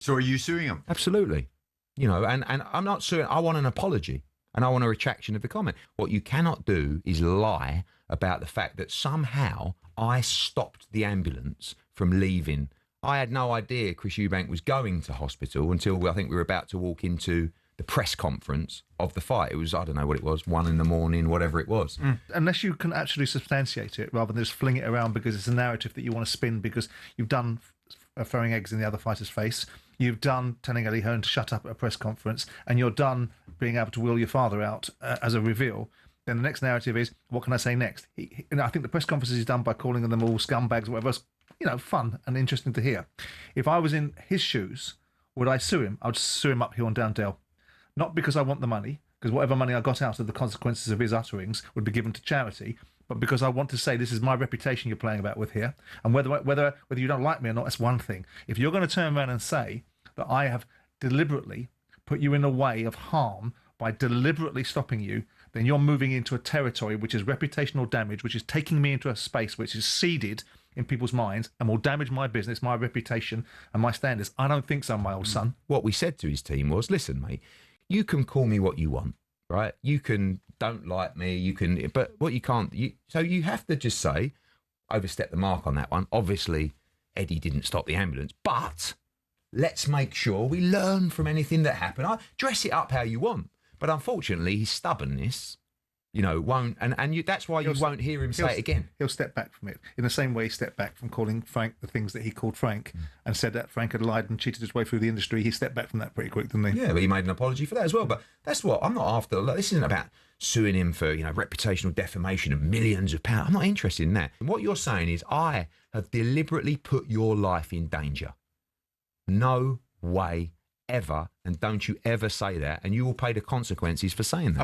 So are you suing him? Absolutely. You know, and I'm not suing. I want an apology and I want a retraction of the comment. What you cannot do is lie about the fact that somehow I stopped the ambulance from leaving. I had no idea Chris Eubank was going to hospital until I think we were about to walk into the press conference of the fight. It was, I don't know what it was, 1 a.m, whatever it was. Unless you can actually substantiate it rather than just fling it around because it's a narrative that you want to spin because you've done throwing eggs in the other fighter's face, you've done telling Eddie Hearn to shut up at a press conference, and you're done being able to wheel your father out as a reveal, then the next narrative is, what can I say next? I think the press conferences he's done by calling them all scumbags or whatever, fun and interesting to hear. If I was in his shoes, would I sue him? I would sue him uphill and down Dale. Not because I want the money, because whatever money I got out of the consequences of his utterings would be given to charity, but because I want to say this is my reputation you're playing about with here, and whether you don't like me or not, that's one thing. If you're going to turn around and say that I have deliberately put you in a way of harm by deliberately stopping you, then you're moving into a territory which is reputational damage, which is taking me into a space which is seeded in people's minds and will damage my business, my reputation, and my standards. I don't think so, my old son. What we said to his team was, listen, mate, you can call me what you want, right? You can don't like me, you can, but what you can't, so you have to just say, overstep the mark on that one. Obviously, Eddie didn't stop the ambulance, but let's make sure we learn from anything that happened. I dress it up how you want, but unfortunately, his stubbornness, won't, and that's why you won't hear him say it again. He'll step back from it in the same way he stepped back from calling Frank the things that he called Frank and said that Frank had lied and cheated his way through the industry. He stepped back from that pretty quick, didn't he? Yeah, but he made an apology for that as well. But that's what I'm not after. Look, this isn't about suing him for reputational defamation of millions of pounds. I'm not interested in that. And what you're saying is I have deliberately put your life in danger. No way ever, and don't you ever say that, and you will pay the consequences for saying that.